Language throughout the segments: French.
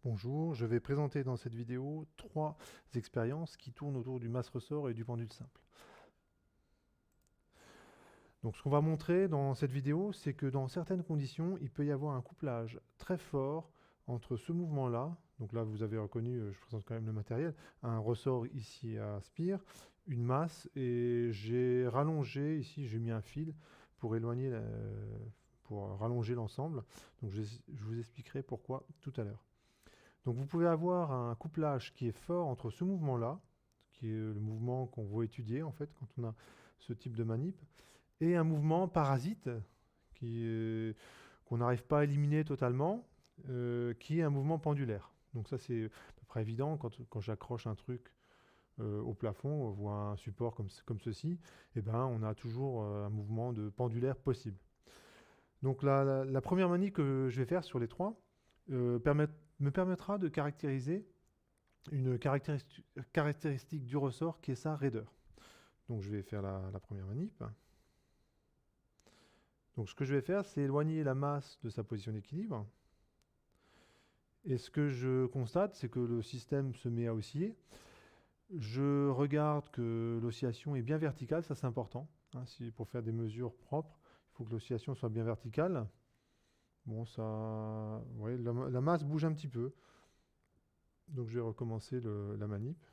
Bonjour, je vais présenter dans cette vidéo 3 expériences qui tournent autour du masse-ressort et du pendule simple. Donc ce qu'on va montrer dans cette vidéo, c'est que dans certaines conditions, il peut y avoir un couplage très fort entre ce mouvement-là, donc là vous avez reconnu, je présente quand même le matériel, un ressort ici à spire, une masse, et j'ai rallongé, ici j'ai mis un fil pour éloigner, pour rallonger l'ensemble. Donc je vous expliquerai pourquoi tout à l'heure. Donc vous pouvez avoir un couplage qui est fort entre ce mouvement-là, qui est le mouvement qu'on veut étudier en fait quand on a ce type de manip, et un mouvement parasite qu'on n'arrive pas à éliminer totalement, qui est un mouvement pendulaire. Donc ça c'est à peu près évident quand j'accroche un truc au plafond ou à un support comme ceci, et ben, on a toujours un mouvement de pendulaire possible. Donc la première manip que je vais faire sur les trois me permettra de caractériser une caractéristique du ressort qui est sa raideur. Donc je vais faire la première manip. Donc ce que je vais faire, c'est éloigner la masse de sa position d'équilibre. Et ce que je constate, c'est que le système se met à osciller. Je regarde que l'oscillation est bien verticale, ça c'est important. Hein, pour faire des mesures propres, il faut que l'oscillation soit bien verticale. Bon, ça, ouais, la masse bouge un petit peu. Donc je vais recommencer la manip.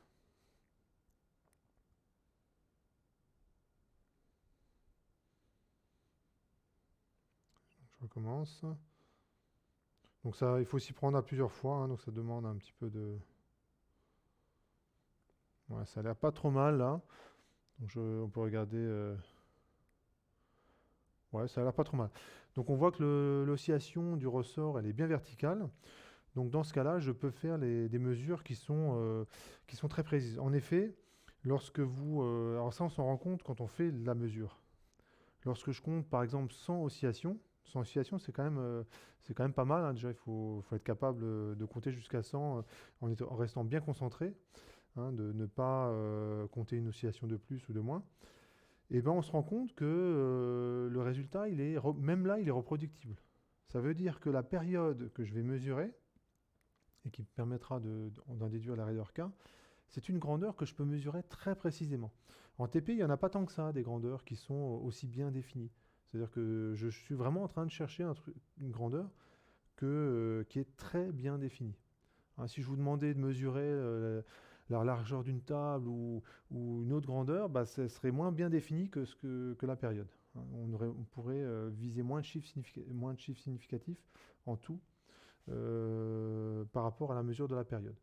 Je recommence. Donc ça, il faut s'y prendre à plusieurs fois, hein, donc ça demande un petit peu de... Ouais, ça a l'air pas trop mal là. Donc on peut regarder... Ouais, ça a l'air pas trop mal. Donc on voit que l'oscillation du ressort, elle est bien verticale. Donc dans ce cas-là, je peux faire des mesures qui sont très précises. En effet, lorsque vous... alors ça, on s'en rend compte quand on fait la mesure. Lorsque je compte, par exemple, sans oscillation, c'est quand même pas mal, hein. Déjà, faut être capable de compter jusqu'à 100 en restant bien concentré, hein, de ne pas compter une oscillation de plus ou de moins. Et ben, on se rend compte que le résultat, même là, il est reproductible. Ça veut dire que la période que je vais mesurer, et qui me permettra d'en déduire la raideur K, c'est une grandeur que je peux mesurer très précisément. En TP, il n'y en a pas tant que ça, des grandeurs qui sont aussi bien définies. C'est-à-dire que je suis vraiment en train de chercher une grandeur qui est très bien définie. Hein, si je vous demandais de mesurer la largeur d'une table ou une autre grandeur, bah, ça serait moins bien défini que la période. Hein, on pourrait viser moins de chiffres significatifs en tout par rapport à la mesure de la période.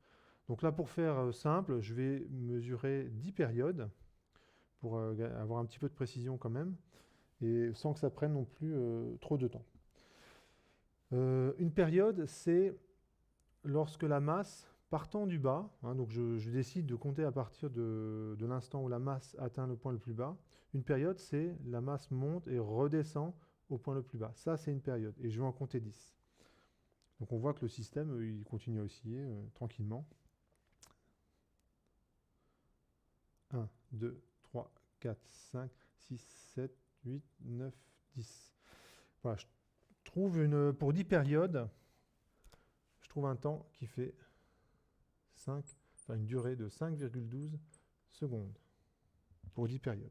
Donc là, pour faire simple, je vais mesurer 10 périodes pour avoir un petit peu de précision quand même, et sans que ça prenne non plus trop de temps. Une période, c'est lorsque la masse, partant du bas, hein, donc je décide de compter à partir de l'instant où la masse atteint le point le plus bas. Une période, c'est la masse monte et redescend au point le plus bas. Ça, c'est une période, et je vais en compter 10. Donc on voit que le système, il continue à osciller tranquillement. 1, 2, 3, 4, 5, 6, 7, 8, 9, 10. Voilà, pour 10 périodes, je trouve un temps qui fait 5, enfin une durée de 5,12 secondes pour 10 périodes.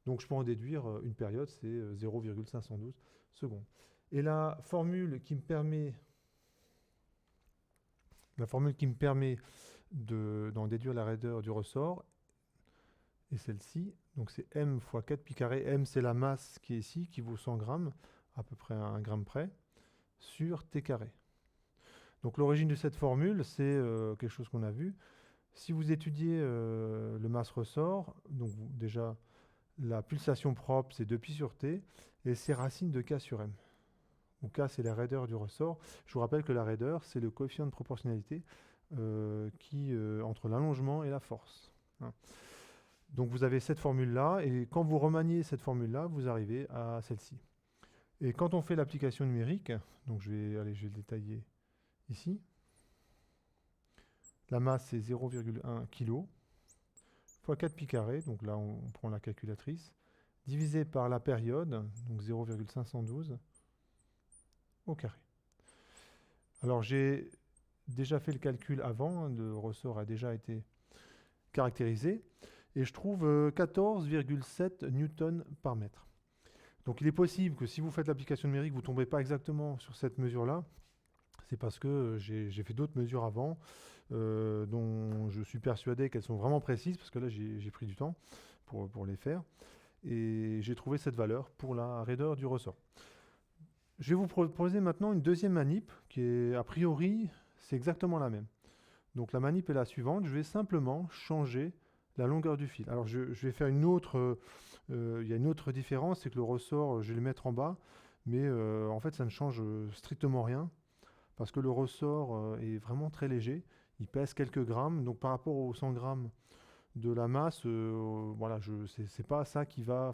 Donc je peux en déduire une période, c'est 0,512 secondes. Et la formule qui me permet d'en déduire la raideur du ressort est celle-ci. Donc c'est m fois 4 pi carré. M, c'est la masse qui est ici, qui vaut 100 grammes, à peu près à 1 gramme près, sur t carré. Donc l'origine de cette formule, c'est quelque chose qu'on a vu. Si vous étudiez le masse-ressort, donc déjà, la pulsation propre, c'est 2pi sur t, et c'est racine de k sur m. Où k, c'est la raideur du ressort. Je vous rappelle que la raideur, c'est le coefficient de proportionnalité entre l'allongement et la force. Hein. Donc vous avez cette formule-là, et quand vous remaniez cette formule-là, vous arrivez à celle-ci. Et quand on fait l'application numérique, donc je vais le détailler ici, la masse c'est 0,1 kg, fois 4 pi carré, donc là on prend la calculatrice, divisé par la période, donc 0,512 au carré. Alors j'ai déjà fait le calcul avant, hein, le ressort a déjà été caractérisé, et je trouve 14,7 newtons par mètre. Donc il est possible que si vous faites l'application numérique, vous ne tombez pas exactement sur cette mesure-là. C'est parce que j'ai fait d'autres mesures avant, dont je suis persuadé qu'elles sont vraiment précises, parce que là j'ai pris du temps pour les faire. Et j'ai trouvé cette valeur pour la raideur du ressort. Je vais vous proposer maintenant une deuxième manip qui est, a priori, c'est exactement la même. Donc la manip est la suivante, je vais simplement changer la longueur du fil. Alors je vais faire une autre, il y a une autre différence, c'est que le ressort, je vais le mettre en bas, mais en fait ça ne change strictement rien, parce que le ressort est vraiment très léger, il pèse quelques grammes, donc par rapport aux 100 grammes de la masse, voilà, c'est pas ça qui va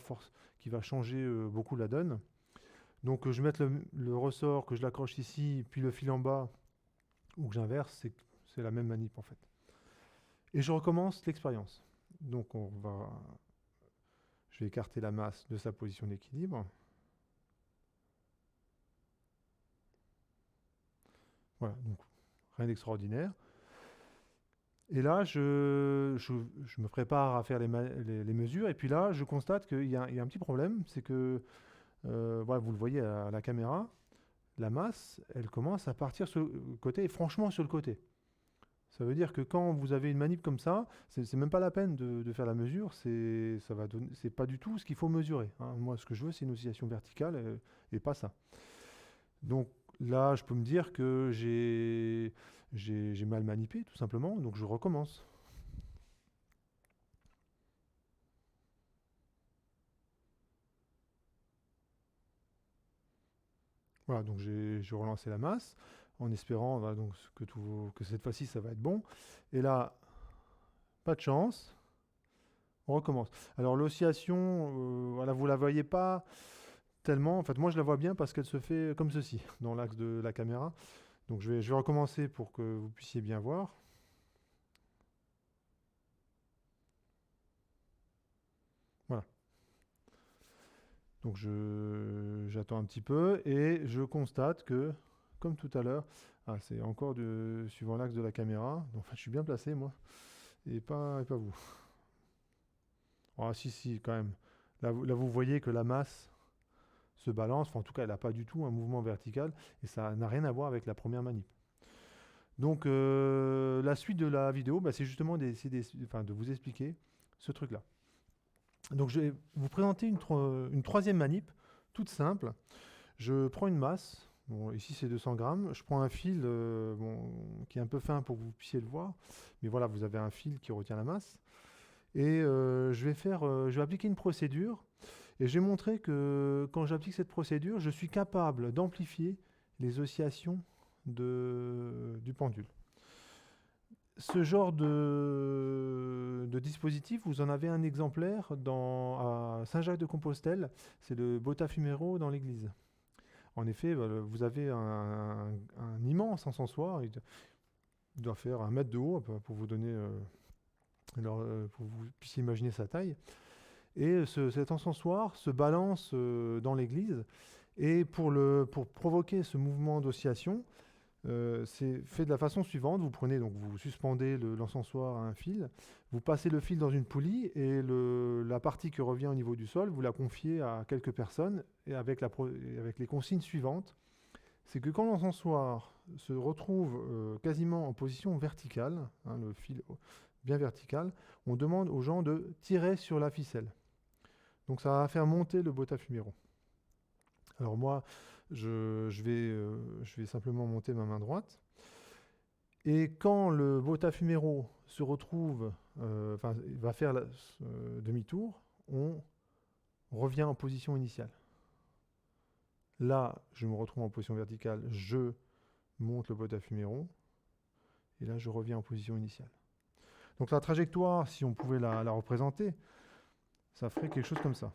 changer beaucoup la donne. Donc je vais mettre le ressort, que je l'accroche ici, puis le fil en bas, ou que j'inverse, c'est la même manip en fait. Et je recommence l'expérience. Donc je vais écarter la masse de sa position d'équilibre. Voilà, donc rien d'extraordinaire. Et là, je me prépare à faire les mesures, et puis là, je constate qu'il y a un petit problème, c'est que, voilà, vous le voyez à la caméra, la masse, elle commence à partir sur le côté, et franchement sur le côté. Ça veut dire que quand vous avez une manip comme ça, c'est même pas la peine de faire la mesure, c'est pas du tout ce qu'il faut mesurer, hein. Moi, ce que je veux, c'est une oscillation verticale et pas ça. Donc là, je peux me dire que j'ai mal manipé, tout simplement, donc je recommence. Voilà, donc j'ai relancé la masse en espérant, voilà, donc, que cette fois-ci, ça va être bon. Et là, pas de chance. On recommence. Alors l'oscillation, voilà, vous la voyez pas tellement. En fait, moi je la vois bien parce qu'elle se fait comme ceci dans l'axe de la caméra. Donc je vais recommencer pour que vous puissiez bien voir. Voilà. Donc j'attends un petit peu et je constate que, comme tout à l'heure, c'est encore suivant l'axe de la caméra. Donc, en fait, je suis bien placé moi et pas vous. Ah si si quand même. Là vous voyez que la masse se balance. Enfin, en tout cas, elle n'a pas du tout un mouvement vertical et ça n'a rien à voir avec la première manip. Donc la suite de la vidéo, bah, c'est justement enfin, de vous expliquer ce truc-là. Donc je vais vous présenter une troisième manip, toute simple. Je prends une masse, bon, ici c'est 200 grammes, je prends un fil bon, qui est un peu fin pour que vous puissiez le voir, mais voilà, vous avez un fil qui retient la masse. Et je vais appliquer une procédure, et je vais montrer que quand j'applique cette procédure, je suis capable d'amplifier les oscillations du pendule. Ce genre de dispositif, vous en avez un exemplaire à Saint-Jacques-de-Compostelle, c'est le Botafumeiro dans l'église. En effet, vous avez un immense encensoir, il doit faire 1 mètre de haut pour vous donner, pour que vous puissiez imaginer sa taille. Et cet encensoir se balance dans l'église, et pour provoquer ce mouvement d'oscillation, c'est fait de la façon suivante. Vous prenez, donc vous suspendez l'encensoir à un fil, vous passez le fil dans une poulie et la partie qui revient au niveau du sol, vous la confiez à quelques personnes et avec les consignes suivantes. C'est que quand l'encensoir se retrouve quasiment en position verticale, hein, le fil bien vertical, on demande aux gens de tirer sur la ficelle. Donc ça va faire monter le Botafumeiro. Alors moi, je vais simplement monter ma main droite. Et quand le Botafumeiro se retrouve, enfin, va faire demi-tour, on revient en position initiale. Là, je me retrouve en position verticale, je monte le Botafumeiro, et là, je reviens en position initiale. Donc la trajectoire, si on pouvait la représenter, ça ferait quelque chose comme ça.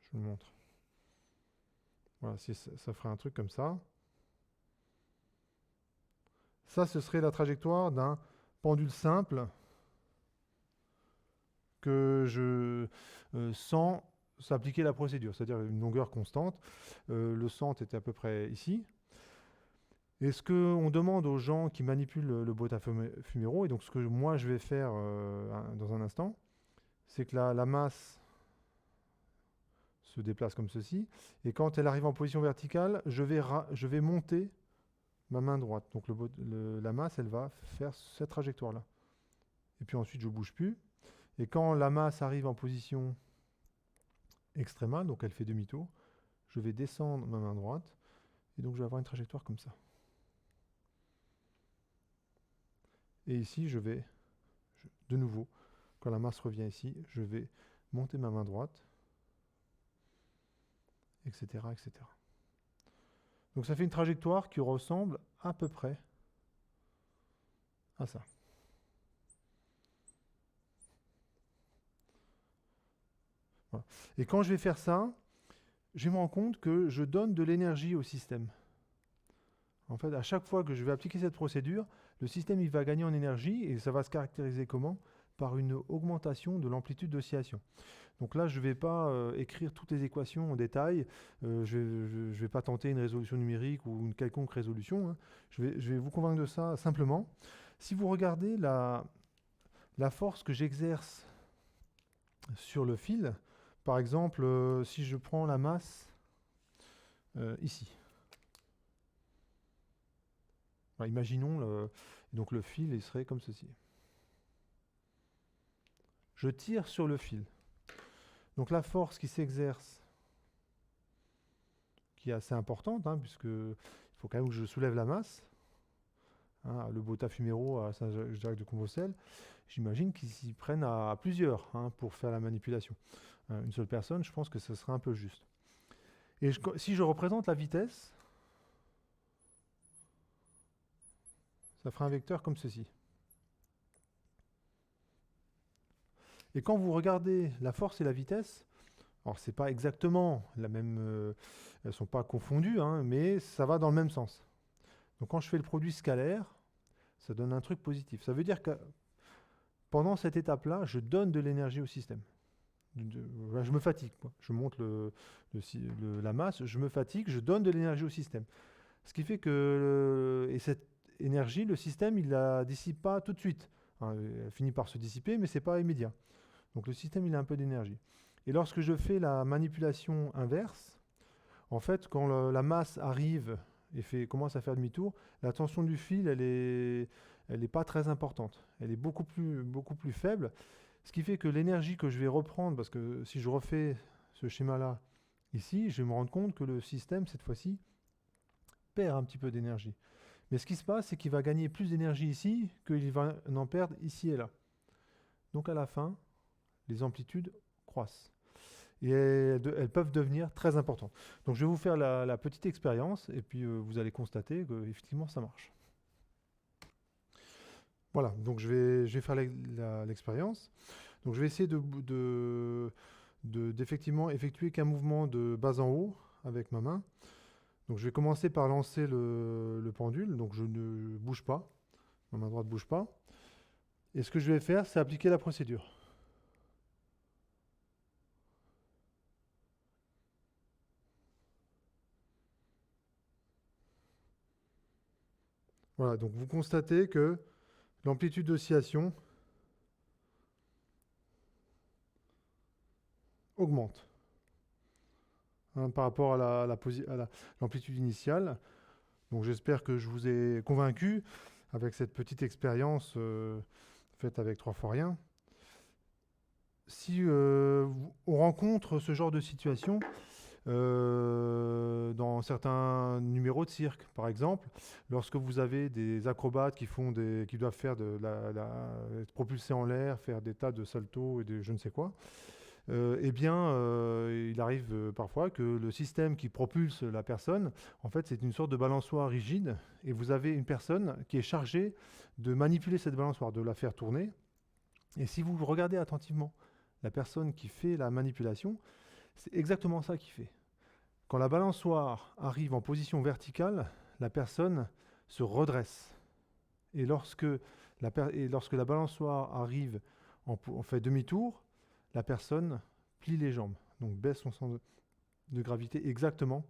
Je vous le montre. Voilà, ça ferait un truc comme ça. Ça, ce serait la trajectoire d'un pendule simple que je s'appliquer la procédure, c'est-à-dire une longueur constante. Le centre était à peu près ici. Et ce qu'on demande aux gens qui manipulent le Bota Fumero, et donc ce que moi je vais faire dans un instant, c'est que la masse se déplace comme ceci, et quand elle arrive en position verticale, je vais monter ma main droite. Donc la masse, elle va faire cette trajectoire-là. Et puis ensuite, je ne bouge plus. Et quand la masse arrive en position extrémale, donc elle fait demi-tour, je vais descendre ma main droite, et donc je vais avoir une trajectoire comme ça. Et ici, de nouveau, quand la masse revient ici, je vais monter ma main droite, etc., etc. Donc ça fait une trajectoire qui ressemble à peu près à ça. Voilà. Et quand je vais faire ça, je me rends compte que je donne de l'énergie au système. En fait, à chaque fois que je vais appliquer cette procédure, le système il va gagner en énergie et ça va se caractériser comment? Par une augmentation de l'amplitude d'oscillation. Donc là, je ne vais pas écrire toutes les équations en détail, je ne vais pas tenter une résolution numérique ou une quelconque résolution, hein. Je vais vous convaincre de ça simplement. Si vous regardez la force que j'exerce sur le fil, par exemple, si je prends la masse ici. Alors, imaginons, donc le fil il serait comme ceci. Je tire sur le fil. Donc la force qui s'exerce, qui est assez importante, hein, puisqu'il faut quand même que je soulève la masse, hein, le Bota Fumero à Saint-Jacques de Compostelle, j'imagine qu'ils s'y prennent à plusieurs, hein, pour faire la manipulation. Une seule personne, je pense que ce serait un peu juste. Et si je représente la vitesse, ça fera un vecteur comme ceci. Et quand vous regardez la force et la vitesse, alors c'est pas exactement la même, elles ne sont pas confondues, hein, mais ça va dans le même sens. Donc quand je fais le produit scalaire, ça donne un truc positif. Ça veut dire que pendant cette étape-là, je donne de l'énergie au système. Je me fatigue, quoi. Je monte la masse, je me fatigue, je donne de l'énergie au système. Ce qui fait que et cette énergie, le système, il la dissipe pas tout de suite. Hein, elle finit par se dissiper, mais c'est pas immédiat. Donc le système, il a un peu d'énergie. Et lorsque je fais la manipulation inverse, en fait, quand la masse arrive et commence à faire demi-tour, la tension du fil, elle est pas très importante. Elle est beaucoup plus faible. Ce qui fait que l'énergie que je vais reprendre, parce que si je refais ce schéma-là ici, je vais me rendre compte que le système, cette fois-ci, perd un petit peu d'énergie. Mais ce qui se passe, c'est qu'il va gagner plus d'énergie ici qu'il va en perdre ici et là. Donc à la fin, les amplitudes croissent. Et elles peuvent devenir très importantes. Donc je vais vous faire la petite expérience et puis vous allez constater qu'effectivement ça marche. Voilà, donc je vais faire l'expérience. Donc je vais essayer d'effectivement effectuer qu'un mouvement de bas en haut avec ma main. Donc je vais commencer par lancer le pendule, donc je ne bouge pas, ma main droite ne bouge pas. Et ce que je vais faire, c'est appliquer la procédure. Voilà, donc vous constatez que l'amplitude d'oscillation augmente, hein, par rapport à l'amplitude initiale. Donc j'espère que je vous ai convaincu avec cette petite expérience faite avec 3 fois rien. Si on rencontre ce genre de situation dans certains numéros de cirque, par exemple, lorsque vous avez des acrobates qui doivent faire être propulsés en l'air, faire des tas de saltos et de je ne sais quoi, eh bien, il arrive parfois que le système qui propulse la personne, en fait, c'est une sorte de balançoire rigide, et vous avez une personne qui est chargée de manipuler cette balançoire, de la faire tourner. Et si vous regardez attentivement la personne qui fait la manipulation, c'est exactement ça qu'il fait. Quand la balançoire arrive en position verticale, la personne se redresse. Et lorsque la balançoire arrive en fait demi-tour, la personne plie les jambes. donc baisse son centre de gravité exactement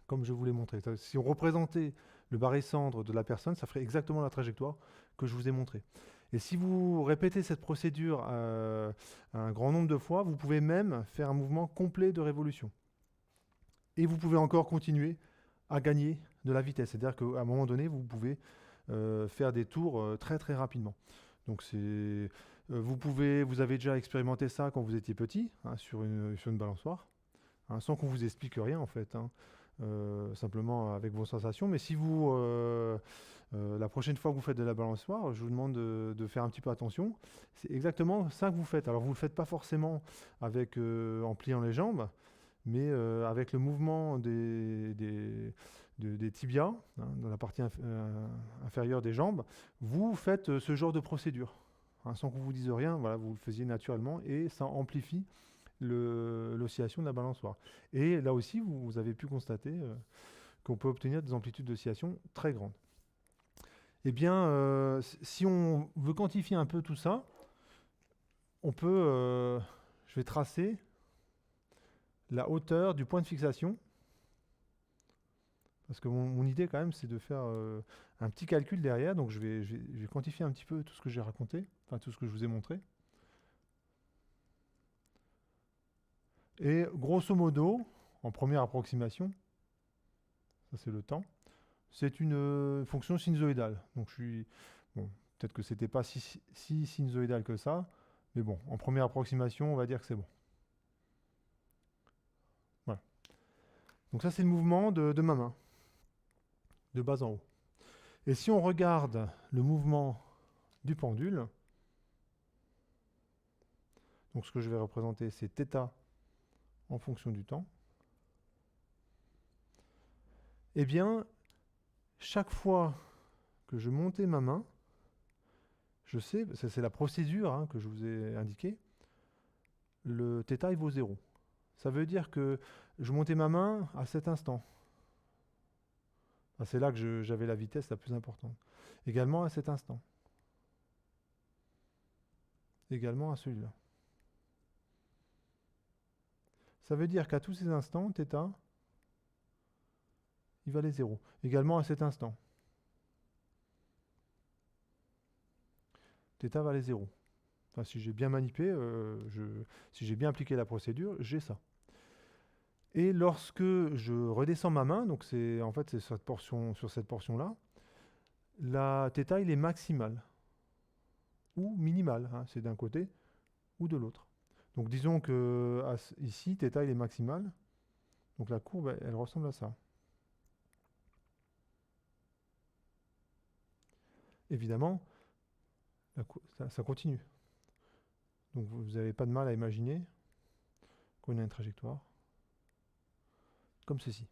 comme je vous l'ai montré. Si on représentait le barycentre de la personne, ça ferait exactement la trajectoire que je vous ai montrée. Et si vous répétez cette procédure un grand nombre de fois, vous pouvez même faire un mouvement complet de révolution. Et vous pouvez encore continuer à gagner de la vitesse. C'est-à-dire qu'à un moment donné, vous pouvez faire des tours très très rapidement. Donc vous avez déjà expérimenté ça quand vous étiez petit, hein, sur une balançoire, hein, sans qu'on vous explique rien en fait, hein, simplement avec vos sensations. Mais si la prochaine fois que vous faites de la balançoire, je vous demande de faire un petit peu attention. C'est exactement ça que vous faites. Alors vous ne le faites pas forcément en pliant les jambes, mais avec le mouvement des tibias, hein, dans la partie inférieure des jambes, vous faites ce genre de procédure. Hein, sans qu'on vous dise rien, voilà, vous le faisiez naturellement et ça amplifie l'oscillation de la balançoire. Et là aussi, vous avez pu constater qu'on peut obtenir des amplitudes d'oscillation très grandes. Eh bien, si on veut quantifier un peu tout ça, on peut, je vais tracer la hauteur du point de fixation. Parce que mon idée quand même, c'est de faire un petit calcul derrière. Donc je vais quantifier un petit peu tout ce que j'ai raconté, enfin tout ce que je vous ai montré. Et grosso modo, en première approximation, ça c'est le temps, c'est une fonction sinusoïdale. Donc bon, peut-être que c'était pas si sinusoïdal que ça, mais bon, en première approximation, on va dire que c'est bon. Voilà. Donc ça c'est le mouvement de ma main, de bas en haut. Et si on regarde le mouvement du pendule, donc ce que je vais représenter, c'est θ en fonction du temps, eh bien, chaque fois que je montais ma main, je sais, c'est la procédure, hein, que je vous ai indiquée, le θ il vaut 0. Ça veut dire que je montais ma main à cet instant. C'est là que j'avais la vitesse la plus importante. Également à cet instant. Également à celui-là. Ça veut dire qu'à tous ces instants, θ, il valait 0. Également à cet instant. θ valait 0. Enfin, si j'ai bien manipulé, si j'ai bien appliqué la procédure, j'ai ça. Et lorsque je redescends ma main, donc en fait c'est sur cette portion-là, la θ il est maximal ou minimal, hein, c'est d'un côté ou de l'autre. Donc disons que ici θ il est maximal, donc la courbe elle ressemble à ça. Évidemment, ça continue. Donc vous n'avez pas de mal à imaginer qu'on a une trajectoire comme ceci.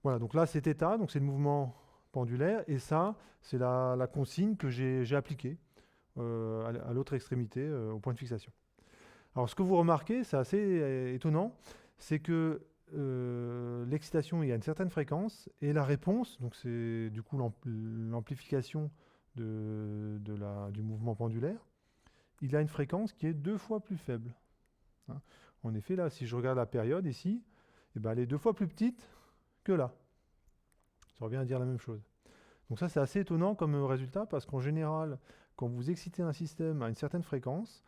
Voilà, donc là c'est θ, donc c'est le mouvement pendulaire, et ça c'est la consigne que j'ai appliquée à l'autre extrémité, au point de fixation. Alors ce que vous remarquez, c'est assez étonnant, c'est que l'excitation il y a une certaine fréquence, et la réponse, donc c'est du coup l'amplification du mouvement pendulaire, il a une fréquence qui est 2 fois plus faible. Hein. En effet, là, si je regarde la période ici, eh ben, elle est 2 fois plus petite que là. Ça revient à dire la même chose. Donc ça, c'est assez étonnant comme résultat, parce qu'en général, quand vous excitez un système à une certaine fréquence,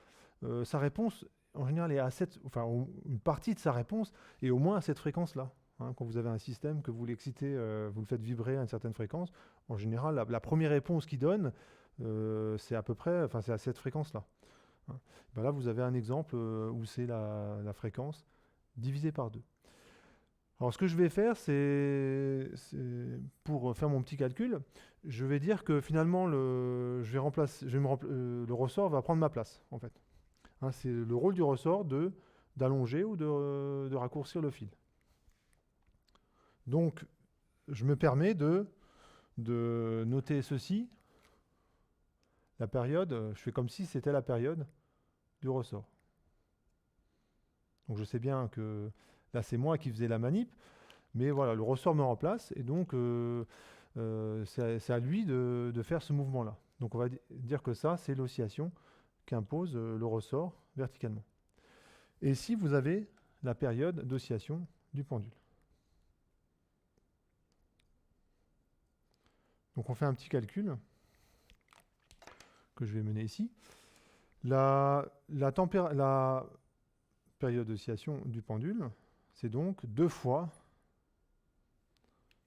sa réponse, en général, est une partie de sa réponse est au moins à cette fréquence-là. Hein, quand vous avez un système que vous l'excitez, vous le faites vibrer à une certaine fréquence, en général, la première réponse qu'il donne, c'est à peu près, c'est à cette fréquence-là. Hein. Ben là, vous avez un exemple où c'est la fréquence divisée par 2. Alors, ce que je vais faire, c'est pour faire mon petit calcul, je vais dire que finalement, le ressort va prendre ma place, en fait. Hein, c'est le rôle du ressort d'allonger ou de raccourcir le fil. Donc, je me permets de noter ceci. La période, je fais comme si c'était la période du ressort. Donc, je sais bien que là, c'est moi qui faisais la manip, mais voilà, le ressort me remplace, et donc c'est à lui de faire ce mouvement-là. Donc, on va dire que ça, c'est l'oscillation qu'impose le ressort verticalement. Et si vous avez la période d'oscillation du pendule. Donc on fait un petit calcul que je vais mener ici. La période d'oscillation du pendule, c'est donc 2 fois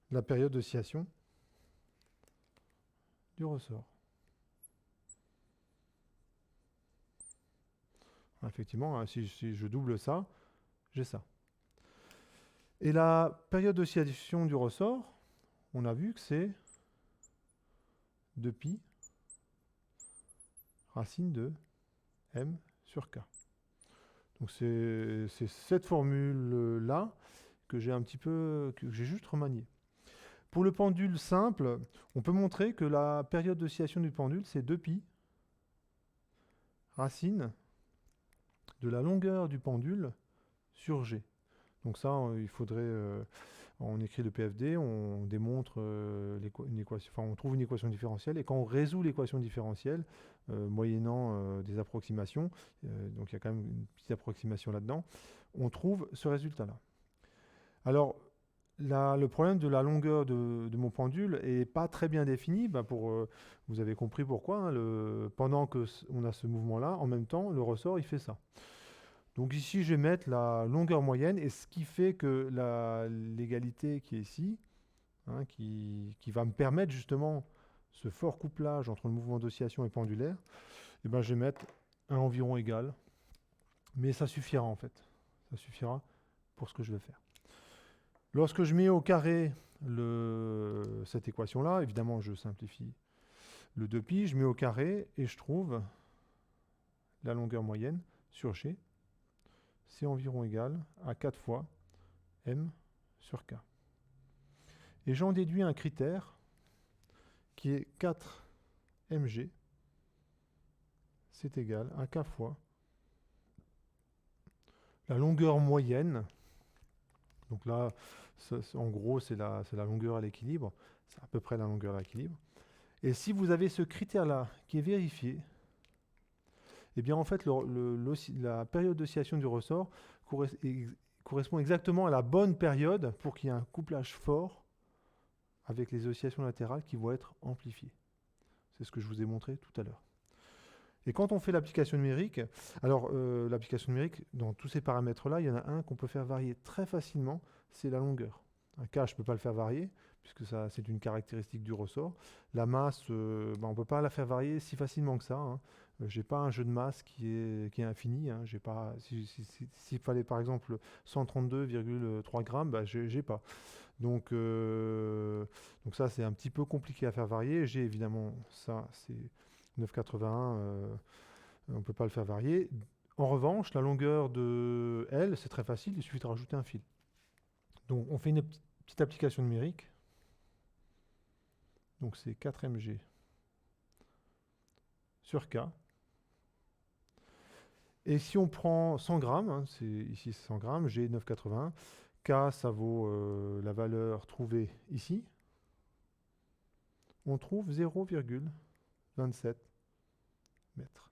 la période d'oscillation du ressort. Effectivement, si je double ça, j'ai ça. Et la période d'oscillation du ressort, on a vu que c'est 2π racine de m sur k. Donc c'est cette formule-là que j'ai juste remaniée. Pour le pendule simple, on peut montrer que la période d'oscillation du pendule, c'est 2π racine de la longueur du pendule sur g. Donc ça, il faudrait, on écrit le PFD, on démontre une équation, on trouve une équation différentielle, et quand on résout l'équation différentielle, moyennant des approximations, donc il y a quand même une petite approximation là-dedans, on trouve ce résultat-là. Alors, le problème de la longueur de mon pendule est pas très bien défini. Vous avez compris pourquoi. Pendant qu'on a ce mouvement-là, en même temps, le ressort, il fait ça. Donc ici, je vais mettre la longueur moyenne, et ce qui fait que l'égalité qui est ici, qui va me permettre justement ce fort couplage entre le mouvement d'oscillation et pendulaire, je vais mettre un environ égal. Mais ça suffira en fait. Ça suffira pour ce que je vais faire. Lorsque je mets au carré cette équation-là, évidemment je simplifie le 2π, je mets au carré et je trouve la longueur moyenne sur g, c'est environ égal à 4 fois m sur k. Et j'en déduis un critère qui est 4mg, c'est égal à k fois la longueur moyenne. Donc là, en gros, c'est la longueur à l'équilibre. C'est à peu près la longueur à l'équilibre. Et si vous avez ce critère-là qui est vérifié, eh bien en fait, la période d'oscillation du ressort correspond exactement à la bonne période pour qu'il y ait un couplage fort avec les oscillations latérales qui vont être amplifiées. C'est ce que je vous ai montré tout à l'heure. Et quand on fait l'application numérique, alors l'application numérique, dans tous ces paramètres-là, il y en a un qu'on peut faire varier très facilement, c'est la longueur. Un K, je ne peux pas le faire varier, puisque c'est une caractéristique du ressort. La masse, on ne peut pas la faire varier si facilement que ça. Je n'ai pas un jeu de masse qui est infini. S'il fallait par exemple 132,3 grammes, je n'ai pas. Donc ça, c'est un petit peu compliqué à faire varier. J'ai évidemment ça, c'est 9,81, on ne peut pas le faire varier. En revanche, la longueur de L, c'est très facile, il suffit de rajouter un fil. Donc on fait une petite application numérique. Donc c'est 4mg sur K. Et si on prend 100 grammes, ici c'est 100 grammes, G 9,81, K ça vaut la valeur trouvée ici, on trouve 0,27 mètres.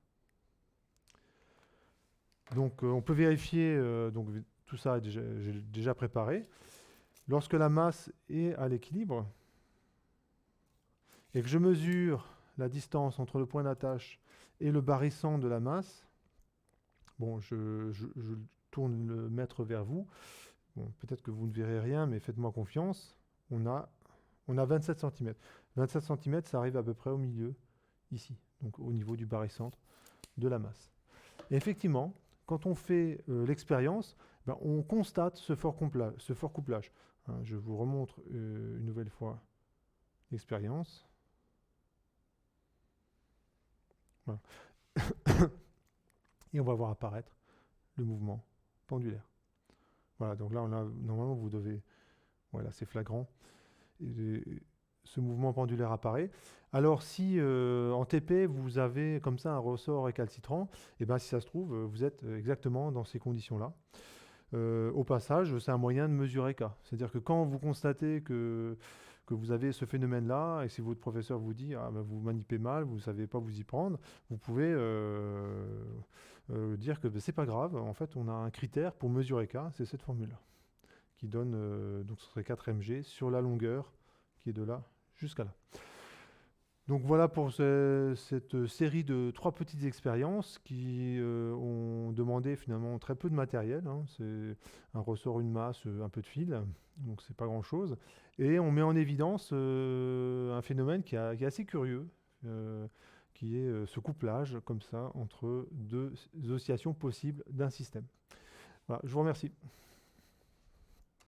Donc on peut vérifier, donc tout ça j'ai déjà préparé. Lorsque la masse est à l'équilibre et que je mesure la distance entre le point d'attache et le barycentre de la masse, bon, je tourne le mètre vers vous. Bon, peut-être que vous ne verrez rien, mais faites-moi confiance. On a 27 cm. 27 cm, ça arrive à peu près au milieu, ici, donc au niveau du barycentre de la masse. Et effectivement, quand on fait l'expérience, on constate ce fort couplage. Je vous remontre une nouvelle fois l'expérience. Voilà. Et on va voir apparaître le mouvement pendulaire. Voilà, donc là, normalement, vous devez... Voilà, c'est flagrant. Ce mouvement pendulaire apparaît. Alors, si en TP, vous avez comme ça un ressort récalcitrant, et bien si ça se trouve, vous êtes exactement dans ces conditions-là. Au passage, c'est un moyen de mesurer K. C'est-à-dire que quand vous constatez que vous avez ce phénomène-là, et si votre professeur vous dit vous manipulez mal, vous ne savez pas vous y prendre, vous pouvez dire que c'est pas grave. En fait, on a un critère pour mesurer K, c'est cette formule-là, qui donne, donc ce serait 4 mg sur la longueur qui est de là jusqu'à là. Donc voilà pour cette série de 3 petites expériences qui ont demandé finalement très peu de matériel, hein. C'est un ressort, une masse, un peu de fil, donc c'est pas grand-chose. Et on met en évidence un phénomène qui est assez curieux, euh, qui est ce couplage comme ça entre deux oscillations possibles d'un système. Voilà, je vous remercie.